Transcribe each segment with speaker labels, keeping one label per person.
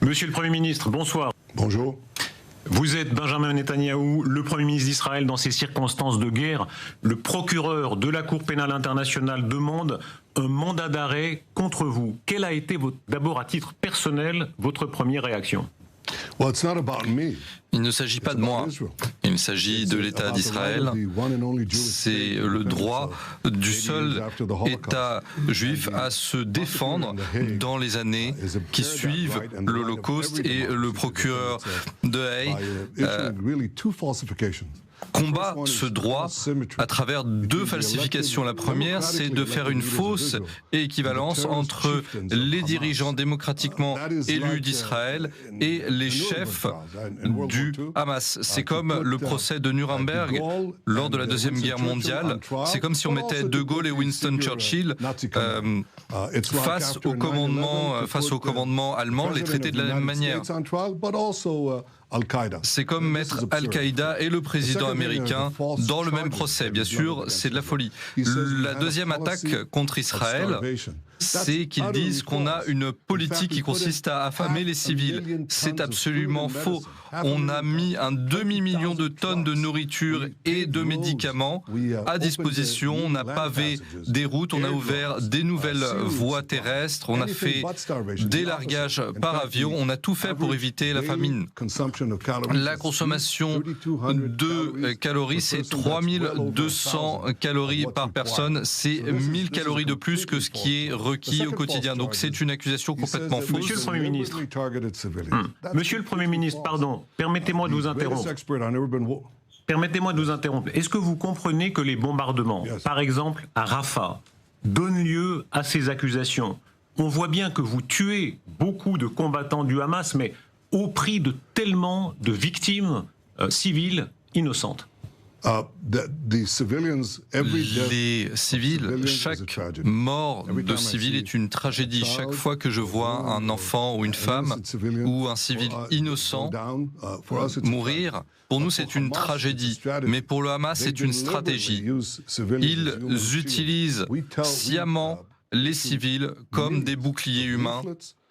Speaker 1: Monsieur le Premier ministre, bonsoir.
Speaker 2: Bonjour.
Speaker 1: Vous êtes Benjamin Netanyahou, le Premier ministre d'Israël dans ces circonstances de guerre. Le procureur de la Cour pénale internationale demande un mandat d'arrêt contre vous. Quelle a été, d'abord à titre personnel, votre première réaction ?
Speaker 3: Il ne s'agit pas de moi, il s'agit de l'État d'Israël. C'est le droit du seul État juif à se défendre dans les années qui suivent l'Holocauste, et le procureur de Haye combat ce droit à travers deux falsifications. La première, c'est de faire une fausse équivalence entre les dirigeants démocratiquement élus d'Israël et les chefs du Hamas. C'est comme le procès de Nuremberg lors de la Deuxième Guerre mondiale. C'est comme si on mettait De Gaulle et Winston Churchill face au commandement allemand, les traiter de la même manière. C'est comme mettre Al-Qaïda et le président américain dans le même procès. Bien sûr, c'est de la folie. La deuxième attaque contre Israël, c'est qu'ils disent qu'on a une politique qui consiste à affamer les civils. C'est absolument faux. On a mis un demi-million de tonnes de nourriture et de médicaments à disposition. On a pavé des routes, on a ouvert des nouvelles voies terrestres, on a fait des largages par avion, on a tout fait pour éviter la famine. La consommation de calories, c'est 3200 calories par personne. C'est 1000 calories de plus que ce qui est requis au quotidien. Donc c'est une accusation complètement fausse.
Speaker 1: Monsieur le Premier ministre, Monsieur le Premier ministre, pardon, permettez-moi de vous interrompre. Permettez-moi de vous interrompre. Est-ce que vous comprenez que les bombardements, par exemple à Rafah, donnent lieu à ces accusations? On voit bien que vous tuez beaucoup de combattants du Hamas, mais au prix de tellement de victimes civiles innocentes.
Speaker 3: Les civils, chaque mort de civil est une tragédie. Chaque fois que je vois un enfant ou une femme ou un civil innocent mourir, pour nous c'est une tragédie. Mais pour le Hamas, c'est une stratégie. Ils utilisent sciemment les civils comme des boucliers humains.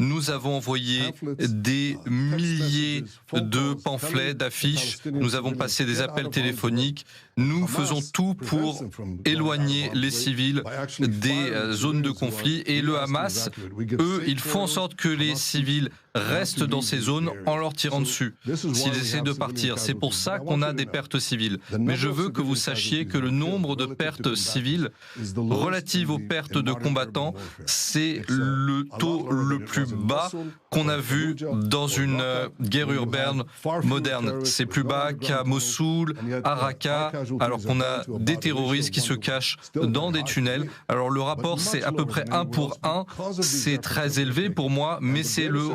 Speaker 3: Nous avons envoyé des milliers de pamphlets, d'affiches, nous avons passé des appels téléphoniques, nous faisons tout pour éloigner les civils des zones de conflit, et le Hamas, eux, ils font en sorte que les civils restent dans ces zones en leur tirant dessus s'ils essaient de partir. C'est pour ça qu'on a des pertes civiles. Mais je veux que vous sachiez que le nombre de pertes civiles relatives aux pertes de combattants, c'est le taux le plus bas qu'on a vu dans une guerre urbaine moderne. C'est plus bas qu'à Mossoul, à Raqqa, alors qu'on a des terroristes qui se cachent dans des tunnels. Alors le rapport, c'est à peu près 1 pour 1. C'est très élevé pour moi, mais c'est le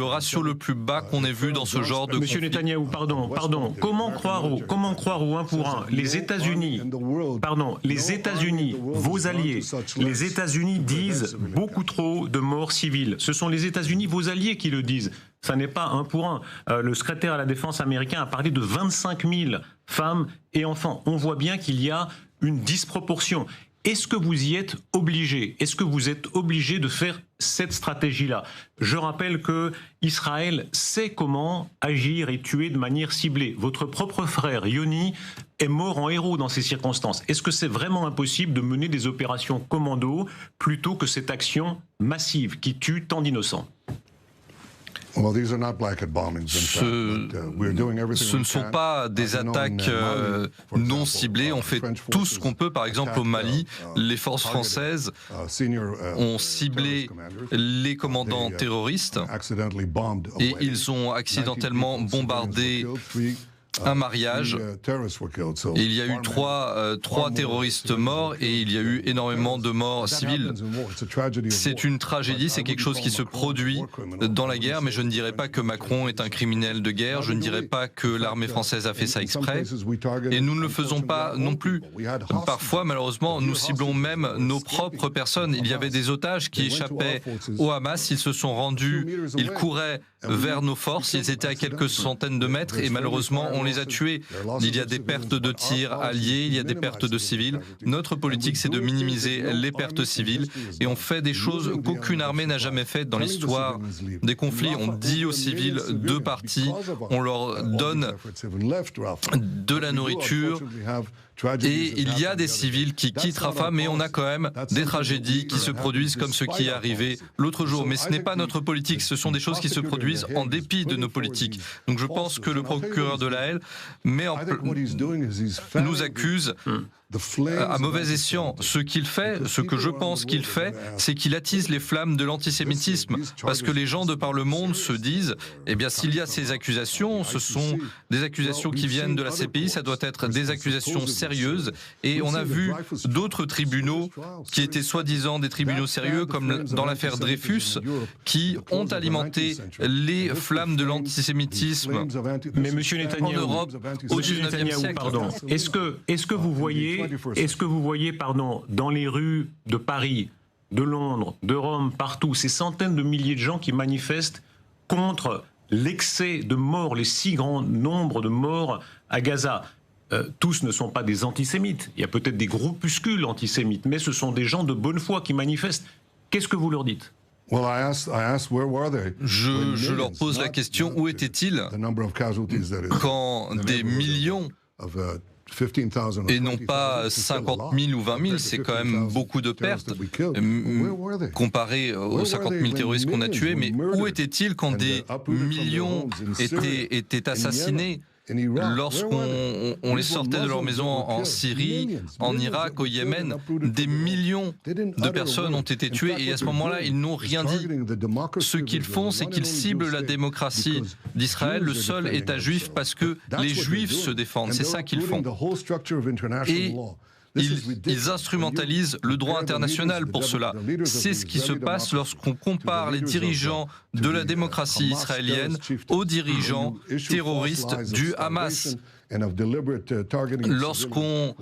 Speaker 3: ratio le plus bas qu'on ait vu dans ce genre de conflit.
Speaker 1: Monsieur Netanyahou, pardon. Comment croire au 1 pour 1 ? Les États-Unis, vos alliés, les États-Unis disent beaucoup trop de morts civiles. Ce sont les États-Unis, vos alliés, qui le disent. Ça n'est pas 1 pour 1. Le secrétaire à la Défense américain a parlé de 25 000 femmes et enfants. On voit bien qu'il y a une disproportion. Est-ce que vous y êtes obligé? Est-ce que vous êtes obligé de faire cette stratégie-là? Je rappelle que Israël sait comment agir et tuer de manière ciblée. Votre propre frère, Yoni, est mort en héros dans ces circonstances. Est-ce que c'est vraiment impossible de mener des opérations commando plutôt que cette action massive qui tue tant d'innocents?
Speaker 3: Ce ne sont pas des attaques non ciblées. On fait tout ce qu'on peut. Par exemple, au Mali, les forces françaises ont ciblé les commandants terroristes et ils ont accidentellement bombardé un mariage. Et il y a eu trois terroristes morts et il y a eu énormément de morts civiles. C'est une tragédie, c'est quelque chose qui se produit dans la guerre, mais je ne dirais pas que Macron est un criminel de guerre, je ne dirais pas que l'armée française a fait ça exprès, et nous ne le faisons pas non plus. Parfois, malheureusement, nous ciblons même nos propres personnes. Il y avait des otages qui échappaient au Hamas, ils se sont rendus, ils couraient vers nos forces, ils étaient à quelques centaines de mètres et malheureusement on les a tués. Il y a des pertes de tirs alliés, il y a des pertes de civils. Notre politique, c'est de minimiser les pertes civiles et on fait des choses qu'aucune armée n'a jamais faites dans l'histoire des conflits. On dit aux civils de partir, on leur donne de la nourriture. Et il y a des civils qui quittent Rafah, mais on a quand même des tragédies qui se produisent comme ce qui est arrivé l'autre jour. Mais ce n'est pas notre politique, ce sont des choses qui se produisent en dépit de nos politiques. Donc je pense que le procureur de la Haye nous accuse à mauvais escient. Ce qu'il fait, ce que je pense qu'il fait, c'est qu'il attise les flammes de l'antisémitisme. Parce que les gens de par le monde se disent, eh bien s'il y a ces accusations, ce sont des accusations qui viennent de la CPI, ça doit être des accusations sérieuses. Et on a vu d'autres tribunaux qui étaient soi-disant des tribunaux sérieux, comme dans l'affaire Dreyfus, qui ont alimenté les flammes de l'antisémitisme.
Speaker 1: Mais Monsieur Netanyahou,
Speaker 3: en Europe, au XIXe siècle.
Speaker 1: Pardon, est-ce que vous voyez, dans les rues de Paris, de Londres, de Rome, partout, ces centaines de milliers de gens qui manifestent contre l'excès de morts, les si grands nombres de morts à Gaza? Tous ne sont pas des antisémites. Il y a peut-être des groupuscules antisémites, mais ce sont des gens de bonne foi qui manifestent. Qu'est-ce que vous leur dites?
Speaker 3: Je leur pose la question, où étaient-ils quand des millions, et non pas 50 000 ou 20 000, c'est quand même beaucoup de pertes, comparé aux 50 000 terroristes qu'on a tués, mais où étaient-ils quand des millions étaient assassinés ? Lorsqu'on les sortait de leur maison en Syrie, en Irak, au Yémen, des millions de personnes ont été tuées et à ce moment-là, ils n'ont rien dit. Ce qu'ils font, c'est qu'ils ciblent la démocratie d'Israël, le seul État juif, parce que les Juifs se défendent. C'est ça qu'ils font. Et ils instrumentalisent le droit international pour cela. C'est ce qui se passe lorsqu'on compare les dirigeants de la démocratie israélienne aux dirigeants terroristes du Hamas. Lorsqu'on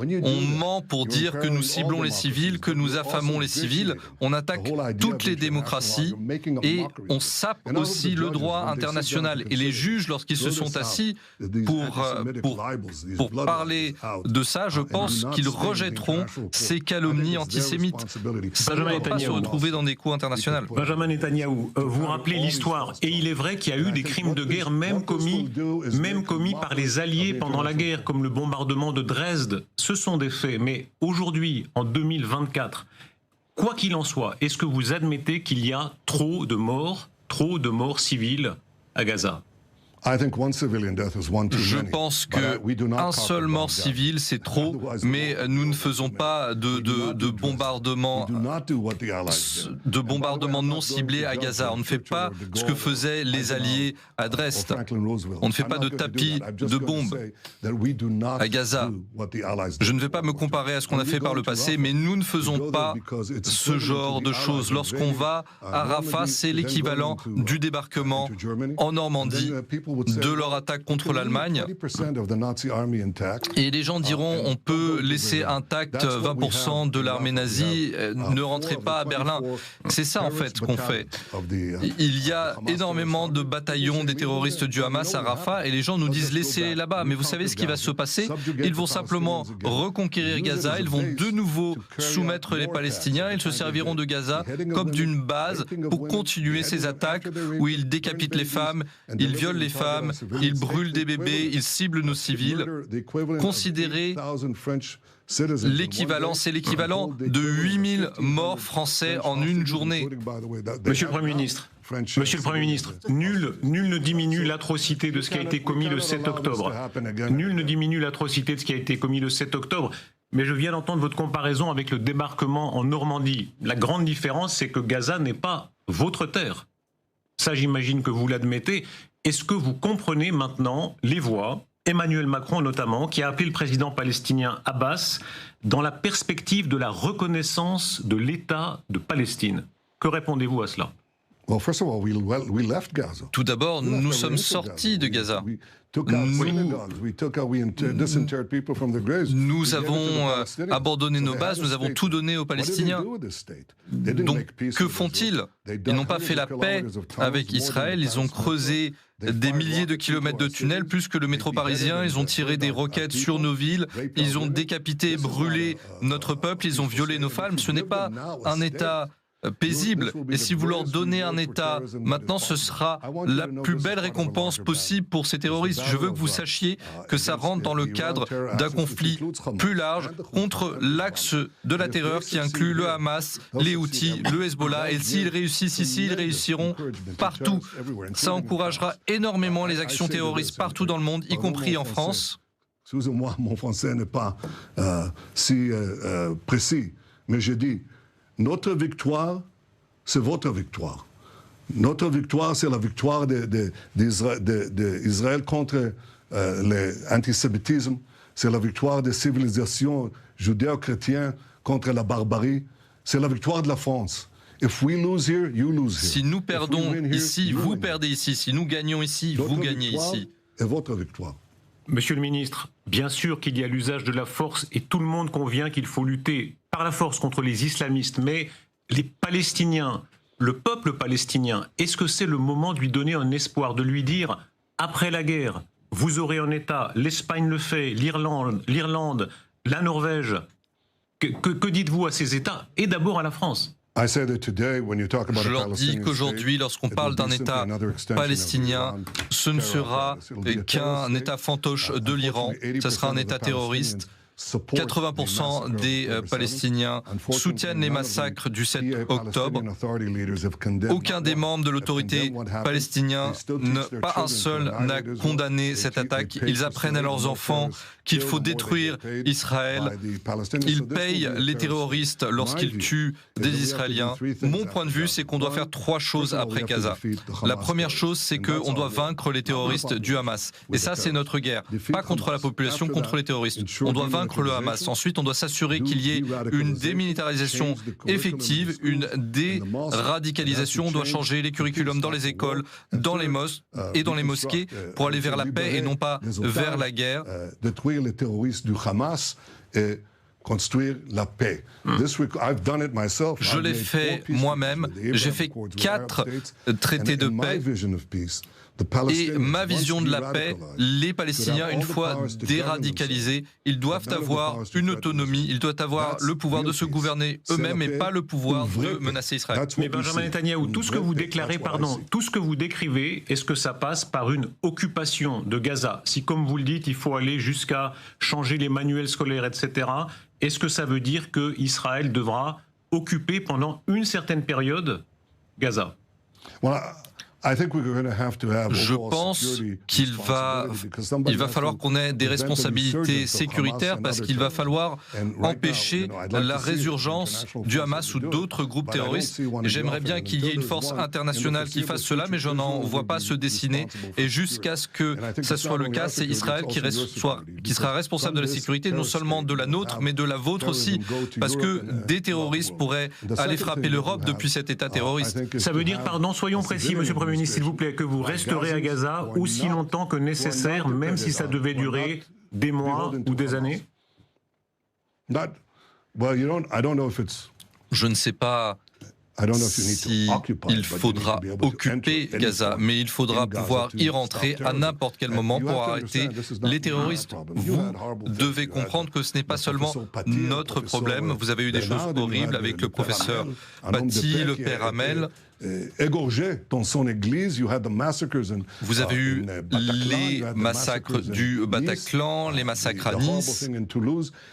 Speaker 3: ment pour dire que nous ciblons les civils, que nous affamons les civils, on attaque toutes les démocraties et on sape aussi le droit international. Et les juges, lorsqu'ils se sont assis pour parler de ça, je pense qu'ils rejetteront ces calomnies antisémites. Ça ne va pas se retrouver dans des cours internationaux.
Speaker 1: Benjamin Netanyahou, vous rappelez l'histoire, et il est vrai qu'il y a eu des crimes de guerre même commis par les Alliés pendant la guerre, comme le bombardement de Dresde. Ce sont des faits. Mais aujourd'hui, en 2024, quoi qu'il en soit, est-ce que vous admettez qu'il y a trop de morts civiles à Gaza?
Speaker 3: Je pense qu'un seul mort civil, c'est trop, mais nous ne faisons pas de bombardements non ciblés à Gaza. On ne fait pas ce que faisaient les Alliés à Dresde. On ne fait pas de tapis de bombes à Gaza. Je ne vais pas me comparer à ce qu'on a fait par le passé, mais nous ne faisons pas ce genre de choses. Lorsqu'on va à Rafah, c'est l'équivalent du débarquement en Normandie, de leur attaque contre l'Allemagne. Et les gens diront, on peut laisser intact 20% de l'armée nazie, ne rentrez pas à Berlin. C'est ça en fait qu'on fait. Il y a énormément de bataillons des terroristes du Hamas à Rafah et les gens nous disent laissez-les là-bas. Mais vous savez ce qui va se passer? Ils vont simplement reconquérir Gaza, ils vont de nouveau soumettre les Palestiniens, ils se serviront de Gaza comme d'une base pour continuer ces attaques où ils décapitent les femmes, ils violent les femmes, ils brûlent des bébés, ils ciblent nos civils. Considérez l'équivalent, c'est l'équivalent de 8000 morts français en une journée.
Speaker 1: Monsieur le Premier ministre, nul ne diminue l'atrocité de ce qui a été commis le 7 octobre. Nul ne diminue l'atrocité de ce qui a été commis le 7 octobre. Mais je viens d'entendre votre comparaison avec le débarquement en Normandie. La grande différence, c'est que Gaza n'est pas votre terre. Ça, j'imagine que vous l'admettez. Est-ce que vous comprenez maintenant les voix, Emmanuel Macron notamment, qui a appelé le président palestinien Abbas dans la perspective de la reconnaissance de l'État de Palestine? Que répondez-vous à cela?
Speaker 3: Tout d'abord, nous sommes sortis de Gaza. Nous avons abandonné nos bases, nous avons tout donné aux Palestiniens. Donc, que font-ils? Ils n'ont pas fait la paix avec Israël, ils ont creusé des milliers de kilomètres de tunnels, plus que le métro parisien. Ils ont tiré des roquettes sur nos villes, ils ont décapité et brûlé notre peuple, ils ont violé nos femmes. Ce n'est pas un État paisible. Et si vous leur donnez un État, maintenant ce sera la plus belle récompense possible pour ces terroristes. Je veux que vous sachiez que ça rentre dans le cadre d'un conflit plus large contre l'axe de la terreur qui inclut le Hamas, les Houthis, le Hezbollah. Et s'ils réussissent ici, ils réussiront partout. Ça encouragera énormément les actions terroristes partout dans le monde, y compris en France.
Speaker 2: Excusez-moi, mon français n'est pas si précis, mais je dis notre victoire, c'est votre victoire. Notre victoire, c'est la victoire d'Israël contre l'antisémitisme. C'est la victoire des civilisations judéo-chrétiennes contre la barbarie. C'est la victoire de la France. If we lose here, you lose here.
Speaker 3: Si nous perdons ici, vous perdez ici. Si nous gagnons ici, vous gagnez ici.
Speaker 2: Et votre victoire.
Speaker 1: Monsieur le ministre, bien sûr qu'il y a l'usage de la force et tout le monde convient qu'il faut lutter par la force contre les islamistes, mais les Palestiniens, le peuple palestinien, est-ce que c'est le moment de lui donner un espoir, de lui dire, après la guerre, vous aurez un État, l'Espagne le fait, l'Irlande, la Norvège, que dites-vous à ces États et d'abord à la France ?
Speaker 3: Je leur dis qu'aujourd'hui, lorsqu'on parle d'un État palestinien, ce ne sera qu'un État fantoche de l'Iran, ce sera un État terroriste. 80% des Palestiniens soutiennent les massacres du 7 octobre. Aucun des membres de l'autorité palestinienne, pas un seul, n'a condamné cette attaque. Ils apprennent à leurs enfants qu'il faut détruire Israël. Ils payent les terroristes lorsqu'ils tuent des Israéliens. Mon point de vue, c'est qu'on doit faire 3 choses après Gaza. La première chose, c'est qu'on doit vaincre les terroristes du Hamas. Et ça, c'est notre guerre. Pas contre la population, contre les terroristes. On doit vaincre le Hamas. Ensuite, on doit s'assurer qu'il y ait une démilitarisation effective, une déradicalisation. On doit changer les curriculums dans les écoles, dans les mosques et dans les mosquées pour aller vers la paix et non pas vers la guerre.
Speaker 2: Détruire les terroristes du Hamas et construire la paix.
Speaker 3: Je l'ai fait moi-même. J'ai fait 4 traités de paix. Et ma vision de la paix, les Palestiniens, une fois déradicalisés, ils doivent avoir une autonomie, ils doivent avoir le pouvoir de se gouverner eux-mêmes et pas le pouvoir de menacer Israël.
Speaker 1: Mais Benjamin Netanyahou, tout ce que vous déclarez, tout ce que vous décrivez, est-ce que ça passe par une occupation de Gaza? Si, comme vous le dites, il faut aller jusqu'à changer les manuels scolaires, etc., est-ce que ça veut dire qu'Israël devra occuper pendant une certaine période Gaza?
Speaker 3: Je pense qu'il va falloir qu'on ait des responsabilités sécuritaires parce qu'il va falloir empêcher la résurgence du Hamas ou d'autres groupes terroristes. J'aimerais bien qu'il y ait une force internationale qui fasse cela, mais je n'en vois pas se dessiner. Et jusqu'à ce que ça soit le cas, c'est Israël qui sera responsable de la sécurité, non seulement de la nôtre, mais de la vôtre aussi, parce que des terroristes pourraient aller frapper l'Europe depuis cet État terroriste.
Speaker 1: Ça veut dire, pardon, soyons précis, Monsieur le Premier ministre, s'il vous plaît, que vous resterez à Gaza aussi longtemps que nécessaire, même si ça devait durer des mois ou des années?
Speaker 3: Je ne sais pas si il faudra occuper Gaza, mais il faudra pouvoir y rentrer à n'importe quel moment pour arrêter les terroristes. Vous devez comprendre que ce n'est pas seulement notre problème. Vous avez eu des choses horribles avec le professeur Paty, le père Hamel.
Speaker 2: Égorgé dans son église,
Speaker 3: vous avez eu les massacres du Bataclan, les massacres à Nice,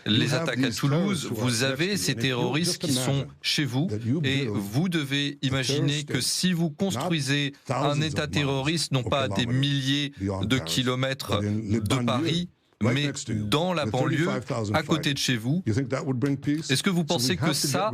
Speaker 3: les attaques à Toulouse. Vous avez ces terroristes qui sont chez vous et vous devez imaginer que si vous construisez un État terroriste, non pas à des milliers de kilomètres de Paris, mais dans la banlieue, à côté de chez vous, est-ce que vous pensez que ça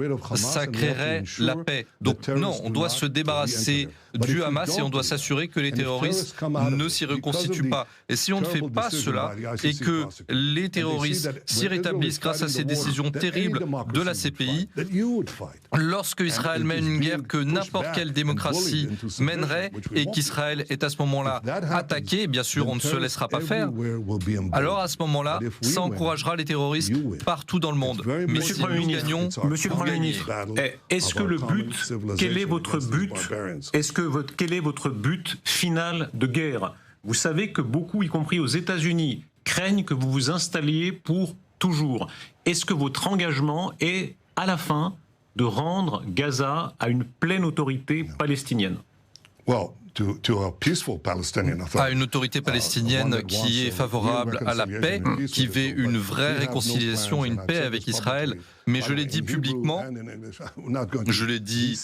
Speaker 3: créerait la paix? Donc non, on doit se débarrasser du Hamas et on doit s'assurer que les terroristes ne s'y reconstituent pas. Et si on ne fait pas cela et que les terroristes s'y rétablissent grâce à ces décisions terribles de la CPI, lorsque Israël mène une guerre que n'importe quelle démocratie mènerait et qu'Israël est à ce moment-là attaqué, bien sûr on ne se laissera pas faire, alors à ce moment-là, ça encouragera les terroristes partout dans le monde. Mais si nous gagnons,
Speaker 1: Monsieur le Premier ministre, est-ce que le but, quel est votre but, quel est votre but final de guerre? Vous savez que beaucoup, y compris aux États-Unis, craignent que vous vous installiez pour toujours. Est-ce que votre engagement est, à la fin, de rendre Gaza à une pleine autorité palestinienne?
Speaker 3: À une autorité palestinienne qui est favorable à la paix, qui veut une vraie réconciliation et une paix avec Israël. Mais je l'ai dit publiquement, je l'ai dit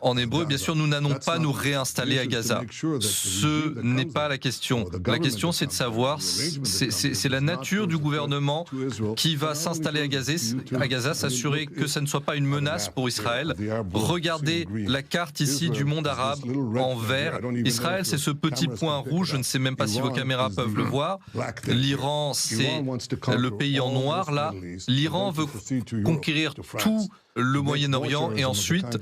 Speaker 3: en hébreu, bien sûr, nous n'allons pas nous réinstaller à Gaza. Ce n'est pas la question. La question, c'est de savoir, c'est la nature du gouvernement qui va s'installer à Gaza, s'assurer que ça ne soit pas une menace pour Israël. Regardez la carte ici du monde arabe en vert. Israël, c'est ce petit point rouge, je ne sais même pas si vos caméras peuvent le voir. L'Iran, c'est le pays en noir, là. L'Iran veut conquérir tout le Moyen-Orient et ensuite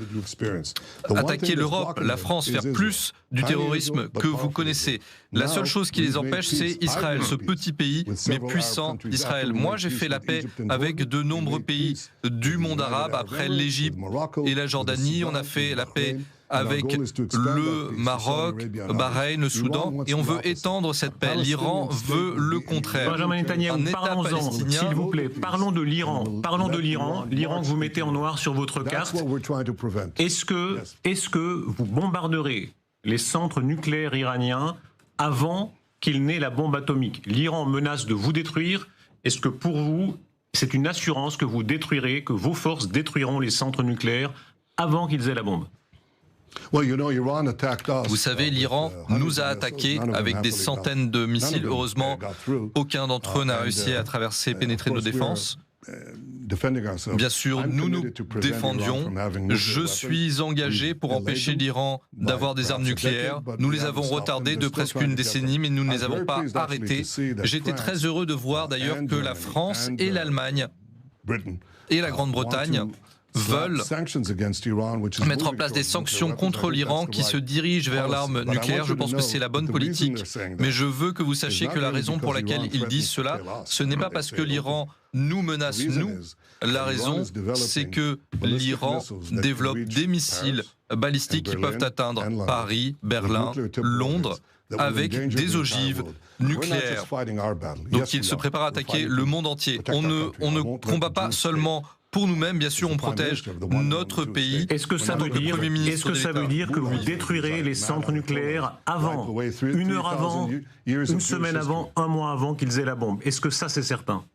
Speaker 3: attaquer l'Europe, la France, faire plus du terrorisme que vous connaissez. La seule chose qui les empêche, c'est Israël, ce petit pays, mais puissant d'Israël. Moi, j'ai fait la paix avec de nombreux pays du monde arabe, après l'Égypte et la Jordanie. On a fait la paix avec le Maroc, Bahreïn, le Soudan, et on veut étendre cette paix. L'Iran veut le contraire.
Speaker 1: Benjamin Netanyahou, parlons-en, s'il vous plaît. Parlons de l'Iran. Parlons de l'Iran. L'Iran que vous mettez en noir sur votre carte. Est-ce que vous bombarderez les centres nucléaires iraniens avant qu'il n'ait la bombe atomique? L'Iran menace de vous détruire. Est-ce que pour vous, c'est une assurance que vous détruirez, que vos forces détruiront les centres nucléaires avant qu'ils aient la bombe?
Speaker 3: Vous savez, l'Iran nous a attaqués avec des centaines de missiles. Heureusement, aucun d'entre eux n'a réussi à traverser, pénétrer nos défenses. Bien sûr, nous nous défendions. Je suis engagé pour empêcher l'Iran d'avoir des armes nucléaires. Nous les avons retardées de presque une décennie, mais nous ne les avons pas arrêtées. J'étais très heureux de voir d'ailleurs que la France et l'Allemagne et la Grande-Bretagne veulent mettre en place des sanctions contre l'Iran qui se dirigent vers l'arme nucléaire. Je pense que c'est la bonne politique. Mais je veux que vous sachiez que la raison pour laquelle ils disent cela, ce n'est pas parce que l'Iran nous menace, nous. La raison, c'est que l'Iran développe des missiles balistiques qui peuvent atteindre Paris, Berlin, Londres, avec des ogives nucléaires. Donc ils se préparent à attaquer le monde entier. On ne combat pas seulement pour nous-mêmes, bien sûr, on protège notre pays.
Speaker 1: Est-ce que ça veut dire que vous détruirez les centres nucléaires avant, une heure avant, une semaine avant, un mois avant qu'ils aient la bombe? Est-ce que ça, c'est certain?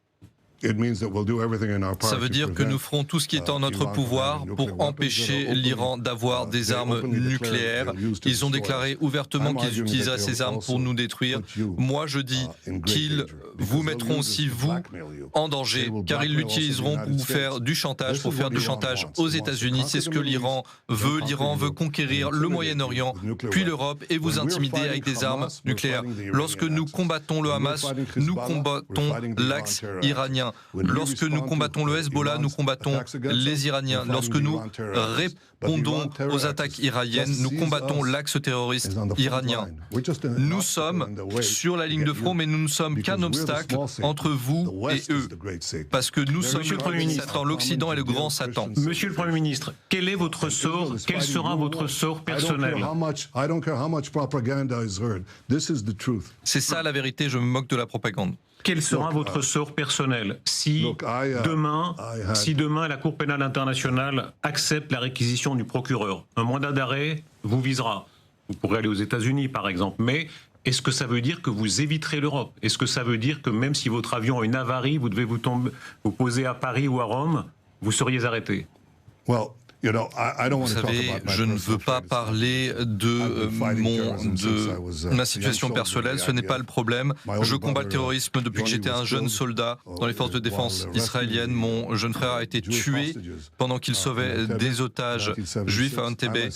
Speaker 3: Ça veut dire que nous ferons tout ce qui est en notre pouvoir pour empêcher l'Iran d'avoir des armes nucléaires. Ils ont déclaré ouvertement qu'ils utiliseraient ces armes pour nous détruire. Moi, je dis qu'ils vous mettront aussi, vous, en danger, car ils l'utiliseront pour faire du chantage, aux États-Unis. C'est ce que l'Iran veut. L'Iran veut conquérir le Moyen-Orient, puis l'Europe, et vous intimider avec des armes nucléaires. Lorsque nous combattons le Hamas, nous combattons l'axe iranien. Lorsque nous combattons le Hezbollah, nous combattons les Iraniens. Lorsque nous répondons aux attaques iraniennes, nous combattons l'axe terroriste iranien. Nous sommes sur la ligne de front, mais nous ne sommes qu'un obstacle entre vous et eux. Parce que nous sommes le premier Satan, l'Occident est le grand Satan.
Speaker 1: Monsieur le Premier ministre, quel est votre sort? Quel sera votre sort personnel?
Speaker 3: C'est ça la vérité, je me moque de la propagande.
Speaker 1: Quel sera votre sort personnel si demain la Cour pénale internationale accepte la réquisition du procureur? Un mandat d'arrêt vous visera. Vous pourrez aller aux États-Unis, par exemple. Mais est-ce que ça veut dire que vous éviterez l'Europe? Est-ce que ça veut dire que même si votre avion a une avarie, vous devez vous poser à Paris ou à Rome, vous seriez arrêté?
Speaker 3: Vous savez, je ne veux pas parler de ma situation personnelle, ce n'est pas le problème. Je combats le terrorisme depuis que j'étais un jeune soldat dans les forces de défense israéliennes. Mon jeune frère a été tué pendant qu'il sauvait des otages juifs à Entebbe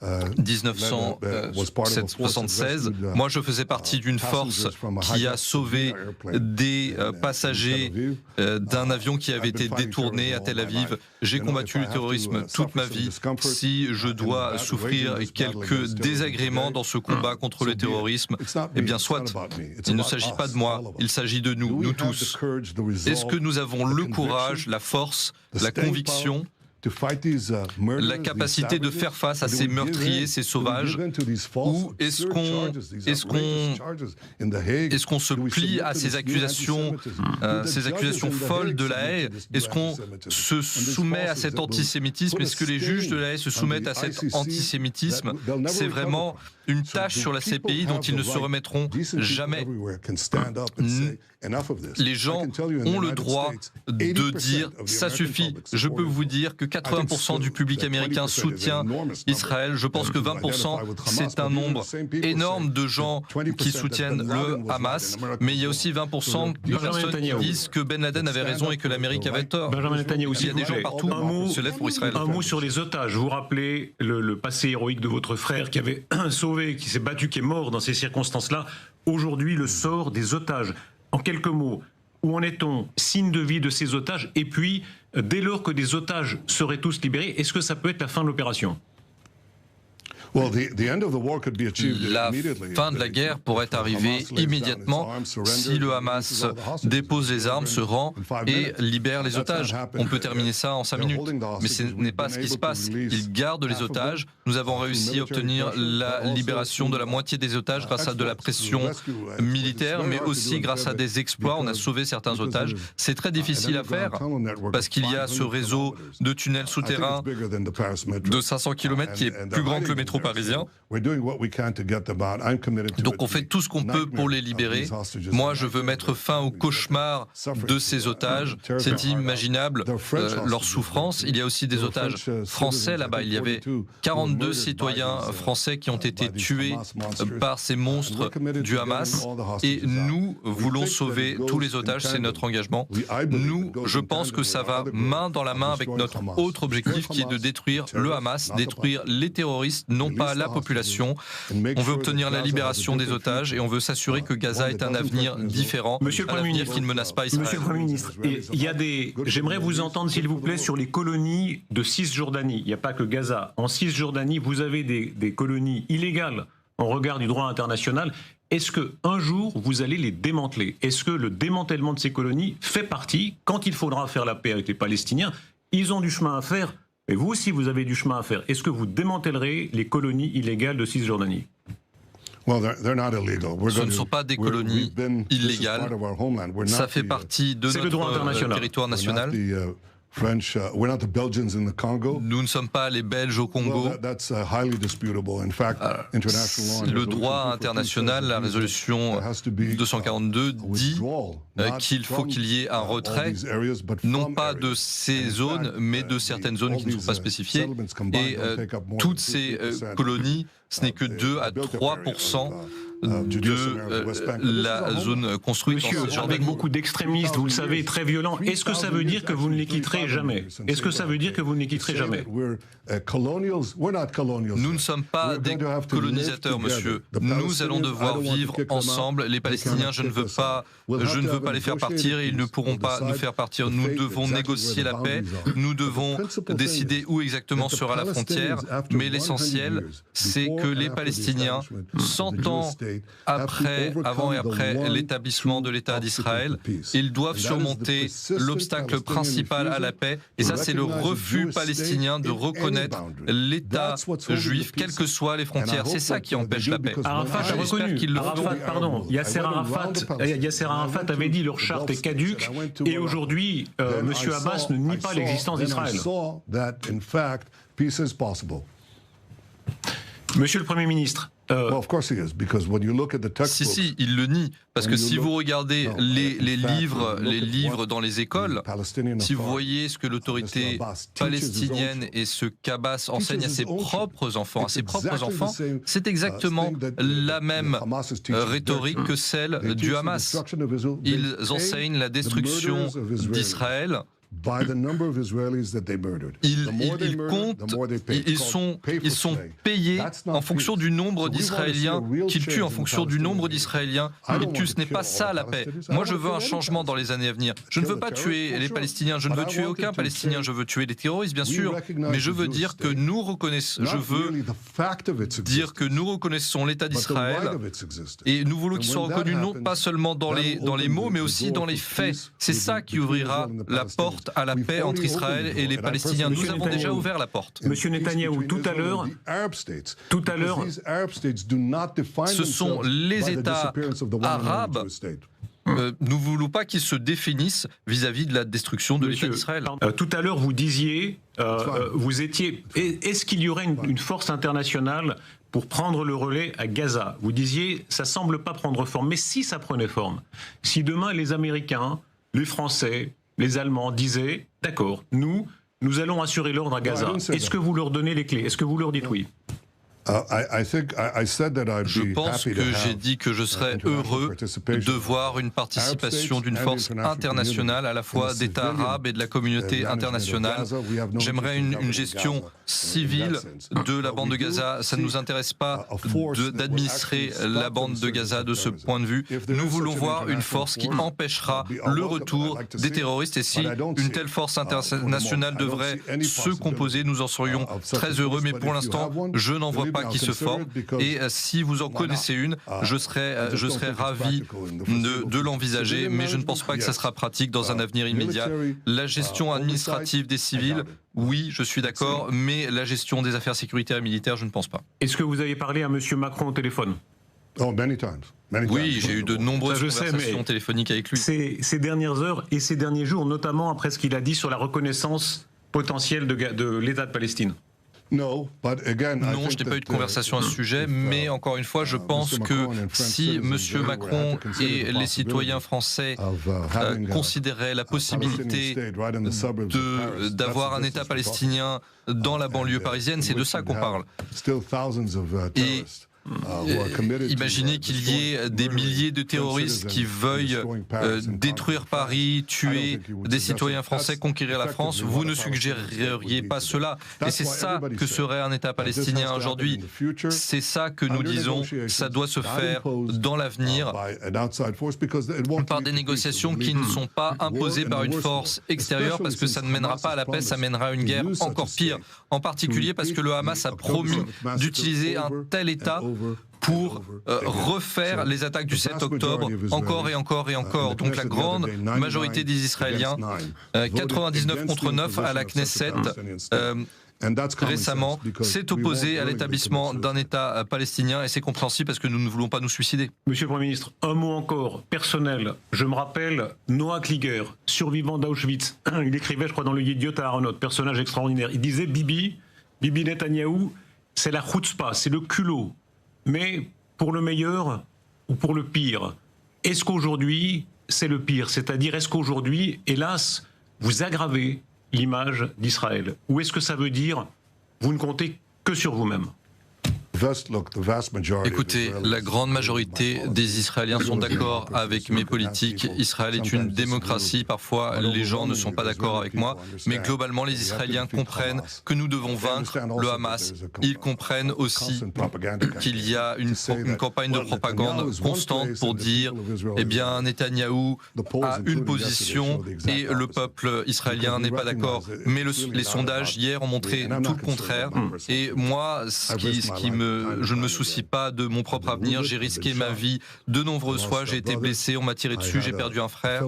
Speaker 3: 1976. Moi, je faisais partie d'une force qui a sauvé des passagers d'un avion qui avait été détourné à Tel Aviv. J'ai combattu le terrorisme toute ma vie. Si je dois souffrir quelques désagréments dans ce combat contre le terrorisme, eh bien soit. Il ne s'agit pas de moi, il s'agit de nous, nous tous. Est-ce que nous avons le courage, la force, la conviction, la capacité de faire face à ces meurtriers, ces sauvages, ou est-ce qu'on se plie à ces accusations folles de la haie? Est-ce qu'on se soumet à cet antisémitisme? Est-ce que les juges de la haie se soumettent à cet antisémitisme? C'est vraiment une tâche sur la CPI dont ils ne se remettront jamais. Les gens ont le droit de dire « ça suffit ». Je peux vous dire que 80% du public américain soutient Israël. Je pense que 20%, c'est un nombre énorme de gens qui soutiennent le Hamas. Mais il y a aussi 20% de personnes qui disent que Ben Laden avait raison et que l'Amérique avait tort.
Speaker 1: Benjamin Netanyahu aussi.
Speaker 3: Il y a des gens partout qui se lèvent pour Israël.
Speaker 1: Un mot sur les otages. Vous vous rappelez le passé héroïque de votre frère qui avait sauvé, qui s'est battu, qui est mort dans ces circonstances-là. Aujourd'hui, le sort des otages. En quelques mots, où en est-on? Signe de vie de ces otages? Et puis, dès lors que des otages seraient tous libérés, est-ce que ça peut être la fin de l'opération?
Speaker 3: La fin de la guerre pourrait arriver immédiatement si le Hamas dépose les armes, se rend et libère les otages. On peut terminer ça en 5 minutes. Mais ce n'est pas ce qui se passe. Ils gardent les otages. Nous avons réussi à obtenir la libération de la moitié des otages grâce à de la pression militaire, mais aussi grâce à des exploits. On a sauvé certains otages. C'est très difficile à faire parce qu'il y a ce réseau de tunnels souterrains de 500 km qui est plus grand que le métro parisien. Donc on fait tout ce qu'on peut pour les libérer. Moi, je veux mettre fin au cauchemar de ces otages. C'est inimaginable leur souffrance. Il y a aussi des otages français là-bas. Il y avait 42 citoyens français qui ont été tués par ces monstres du Hamas. Et nous voulons sauver tous les otages. C'est notre engagement. Nous, je pense que ça va main dans la main avec notre autre objectif qui est de détruire le Hamas, détruire les terroristes, non pas la population. On veut obtenir la libération des otages et on veut s'assurer que Gaza ait un avenir différent, un avenir qui ne menace pas Israël.
Speaker 1: Monsieur le Premier ministre, j'aimerais vous entendre, s'il vous plaît, sur les colonies de Cisjordanie. Il n'y a pas que Gaza. En Cisjordanie, vous avez des colonies illégales en regard du droit international. Est-ce qu'un jour, vous allez les démanteler? Est-ce que le démantèlement de ces colonies fait partie, quand il faudra faire la paix avec les Palestiniens, ils ont du chemin à faire? Et vous aussi, vous avez du chemin à faire. Est-ce que vous démantèlerez les colonies illégales de Cisjordanie?
Speaker 3: Ce ne sont pas des colonies illégales. Ça fait partie de notre territoire national. Nous ne sommes pas les Belges au Congo. Le droit international, la résolution 242 dit qu'il faut qu'il y ait un retrait, non pas de ces zones, mais de certaines zones qui ne sont pas spécifiées. Et toutes ces colonies, ce n'est que 2 à 3% de la zone construite.
Speaker 1: Monsieur, avec beaucoup d'extrémistes, vous le savez, très violents, est-ce que ça veut dire que vous ne les quitterez jamais? Est-ce que ça veut dire que vous ne les quitterez jamais?
Speaker 3: Nous ne sommes pas des colonisateurs, monsieur. Nous allons devoir vivre ensemble. Les Palestiniens, je ne veux pas les faire partir et ils ne pourront pas nous faire partir. Nous devons négocier la paix. Nous devons décider où exactement sera la frontière. Mais l'essentiel, c'est que les Palestiniens, 100 ans avant et après l'établissement de l'État d'Israël, ils doivent surmonter l'obstacle principal à la paix. Et ça, c'est le refus palestinien de reconnaître l'État juif, quelles que soient les frontières. C'est ça qui empêche la paix.
Speaker 1: Arafat a reconnu. Yasser Arafat avait dit leur charte est caduque et aujourd'hui, M. Abbas ne nie pas l'existence d'Israël. Monsieur le Premier ministre,
Speaker 3: Si, il le nie. Parce que si vous regardez les livres dans les écoles, si vous voyez ce que l'autorité palestinienne et ce qu'Abbas enseigne à ses propres enfants, c'est exactement la même rhétorique que celle du Hamas. Ils enseignent la destruction d'Israël Ils sont payés en fonction du nombre d'Israéliens qu'ils tuent, en fonction du nombre d'Israéliens qu'ils tuent. Ce n'est pas ça la paix. Moi, je veux un changement dans les années à venir. Je ne veux pas tuer les Palestiniens, je ne veux tuer aucun Palestinien, je veux tuer les terroristes, bien sûr, mais je veux dire que nous reconnaissons l'État d'Israël et nous voulons qu'il soit reconnu non pas seulement dans les mots, mais aussi dans les faits. C'est ça qui ouvrira la porte à la paix entre Israël et les Palestiniens. Nous avons déjà ouvert la porte.
Speaker 1: Monsieur Netanyahou, tout à l'heure,
Speaker 3: ce sont les États arabes. Nous ne voulons pas qu'ils se définissent vis-à-vis de la destruction de l'État d'Israël.
Speaker 1: Tout à l'heure, vous disiez, vous étiez. Est-ce qu'il y aurait une force internationale pour prendre le relais à Gaza? Vous disiez, ça semble pas prendre forme. Mais si ça prenait forme, si demain les Américains, les Français, les Allemands disaient, d'accord, nous allons assurer l'ordre à Gaza. Est-ce que vous leur donnez les clés? Est-ce que vous leur dites oui?
Speaker 3: Je pense que j'ai dit que je serais heureux de voir une participation d'une force internationale, à la fois d'États arabes et de la communauté internationale. J'aimerais une gestion civile de la bande de Gaza. Ça ne nous intéresse pas d'administrer la bande de Gaza de ce point de vue. Nous voulons voir une force qui empêchera le retour des terroristes. Et si une telle force internationale devrait se composer, nous en serions très heureux. Mais pour l'instant, je n'en vois pas qui se forme, et si vous en connaissez une, je serais ravi de l'envisager, mais je ne pense pas que ça sera pratique dans un avenir immédiat. La gestion administrative des civils, oui, je suis d'accord, mais la gestion des affaires sécuritaires et militaires, je ne pense pas.
Speaker 1: Est-ce que vous avez parlé à M. Macron au téléphone?
Speaker 3: Oui, j'ai eu de nombreuses conversations téléphoniques avec lui.
Speaker 1: Ces dernières heures et ces derniers jours, notamment après ce qu'il a dit sur la reconnaissance potentielle de l'État de Palestine.
Speaker 3: Non, je n'ai pas eu de conversation à ce sujet, mais encore une fois, je pense que si M. Macron et les citoyens français considéraient la possibilité d'avoir un État palestinien dans la banlieue parisienne, c'est de ça qu'on parle. Et imaginez qu'il y ait des milliers de terroristes qui veuillent détruire Paris, tuer des citoyens français, conquérir la France. Vous ne suggéreriez pas cela. Et c'est ça que serait un État palestinien aujourd'hui. C'est ça que nous disons. Ça doit se faire dans l'avenir par des négociations qui ne sont pas imposées par une force extérieure, parce que ça ne mènera pas à la paix, ça mènera à une guerre encore pire. En particulier parce que le Hamas a promis d'utiliser un tel État pour refaire les attaques du 7 octobre encore et encore et encore. Donc la grande majorité des Israéliens, 99 contre 9 à la Knesset, récemment, s'est opposée à l'établissement d'un État palestinien, et c'est compréhensible parce que nous ne voulons pas nous suicider.
Speaker 1: Monsieur le Premier ministre, un mot encore, personnel. Je me rappelle Noah Kliger, survivant d'Auschwitz. Il écrivait, je crois, dans le Yediot Aharonot, personnage extraordinaire. Il disait Bibi Netanyahou, c'est la chutzpah, c'est le culot. Mais pour le meilleur ou pour le pire, est-ce qu'aujourd'hui, c'est le pire? C'est-à-dire, est-ce qu'aujourd'hui, hélas, vous aggravez l'image d'Israël? Ou est-ce que ça veut dire, vous ne comptez que sur vous-même?
Speaker 3: Écoutez, la grande majorité des Israéliens sont d'accord avec mes politiques. Israël est une démocratie. Parfois, les gens ne sont pas d'accord avec moi. Mais globalement, les Israéliens comprennent que nous devons vaincre le Hamas. Ils comprennent aussi qu'il y a une campagne de propagande constante pour dire, eh bien, Netanyahou a une position et le peuple israélien n'est pas d'accord. Mais les sondages hier ont montré tout le contraire. Et moi, je ne me soucie pas de mon propre avenir. J'ai risqué ma vie de nombreuses fois. J'ai été blessé, on m'a tiré dessus, j'ai perdu un frère.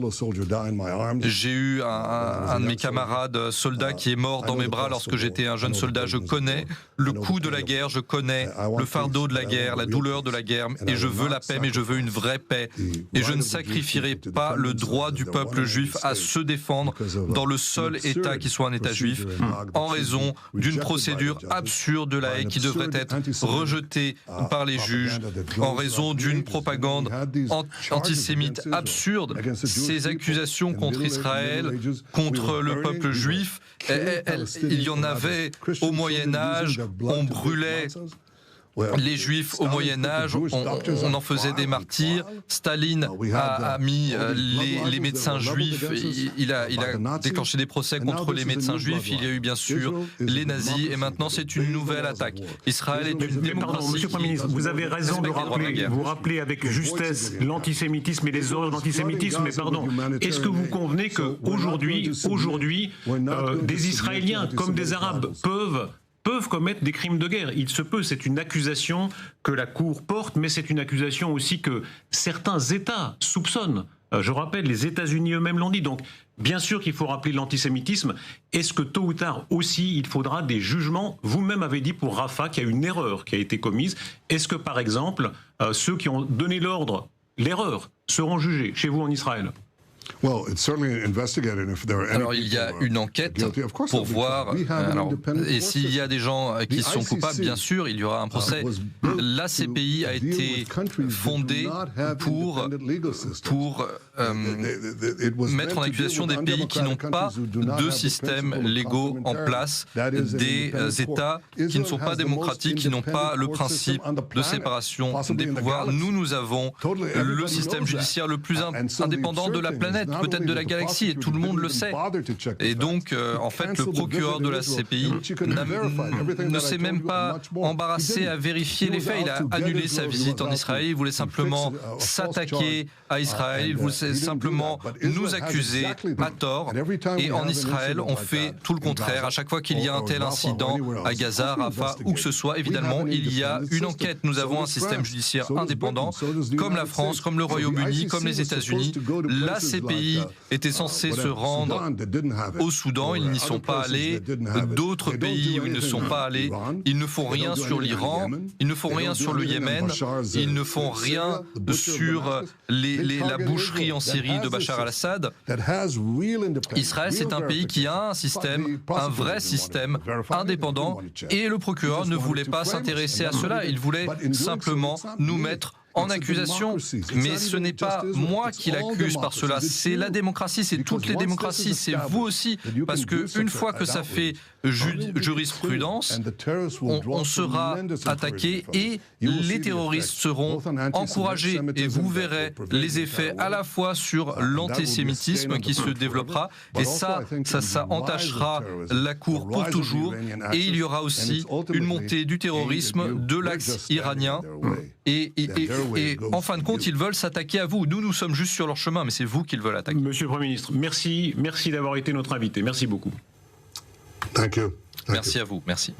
Speaker 3: J'ai eu un de mes camarades soldats qui est mort dans mes bras lorsque j'étais un jeune soldat. Je connais le coût de la guerre, je connais le fardeau de la guerre, la douleur de la guerre, et je veux la paix, mais je veux une vraie paix. Et je ne sacrifierai pas le droit du peuple juif à se défendre dans le seul État qui soit un État juif, en raison d'une procédure absurde de la haie qui devrait être rejeté par les juges en raison d'une propagande antisémite absurde. Ces accusations contre Israël, contre le peuple juif, il y en avait au Moyen-Âge. On brûlait les Juifs au Moyen-Âge, on en faisait des martyrs. Staline a mis les médecins juifs, il a déclenché des procès contre les médecins juifs, il y a eu bien sûr les nazis, et maintenant c'est une nouvelle attaque. Israël est une démocratie.
Speaker 1: Pardon, Monsieur le Premier ministre, vous avez raison de rappeler, vous rappelez avec justesse l'antisémitisme et les horreurs de l'antisémitisme, mais pardon, est-ce que vous convenez qu'aujourd'hui, des Israéliens comme des Arabes peuvent commettre des crimes de guerre? Il se peut, c'est une accusation que la Cour porte, mais c'est une accusation aussi que certains États soupçonnent. Je rappelle, les États-Unis eux-mêmes l'ont dit. Donc, bien sûr qu'il faut rappeler l'antisémitisme. Est-ce que tôt ou tard aussi, il faudra des jugements? Vous-même avez dit pour Rafah qu'il y a une erreur qui a été commise. Est-ce que, par exemple, ceux qui ont donné l'erreur, seront jugés chez vous en Israël?
Speaker 3: Alors il y a une enquête pour voir, et s'il y a des gens qui sont coupables, bien sûr, il y aura un procès. L'ACPI a été fondée pour mettre en accusation des pays qui n'ont pas de système légaux en place, des États qui ne sont pas démocratiques, qui n'ont pas le principe de séparation des pouvoirs. Nous avons le système judiciaire le plus indépendant de la planète, peut-être de la galaxie, et tout le monde le sait. Et donc, en fait, le procureur de la CPI ne s'est même pas embarrassé à vérifier les faits. Il a annulé sa visite en Israël, il voulait simplement s'attaquer à Israël, il voulait simplement nous accuser à tort. Et en Israël, on fait tout le contraire. À chaque fois qu'il y a un tel incident à Gaza, Rafah, où que ce soit, évidemment, il y a une enquête. Nous avons un système judiciaire indépendant, comme la France, comme le Royaume-Uni, comme les États-Unis. La CPI était censée se rendre au Soudan, ils n'y sont pas allés. D'autres pays où ils ne sont pas allés, ils ne font rien sur l'Iran, ils ne font rien sur le Yémen, ils ne font rien sur la boucherie en Syrie de Bachar al-Assad. Israël, c'est un pays qui a un système, un vrai système indépendant, et le procureur ne voulait pas s'intéresser à cela, il voulait simplement nous mettre en accusation. Mais ce n'est pas moi qui l'accuse par cela, c'est la démocratie, c'est toutes les démocraties, c'est vous aussi, parce qu'une fois que ça fait jurisprudence, on sera attaqué et les terroristes seront encouragés, et vous verrez les effets à la fois sur l'antisémitisme qui se développera, et ça entachera la Cour pour toujours, et il y aura aussi une montée du terrorisme de l'axe iranien, et en fin de compte, ils veulent s'attaquer à vous. Nous sommes juste sur leur chemin, mais c'est vous qu'ils veulent attaquer.
Speaker 1: Monsieur le Premier ministre, merci d'avoir été notre invité. Merci beaucoup.
Speaker 2: Thank you.
Speaker 3: Merci à vous. Merci.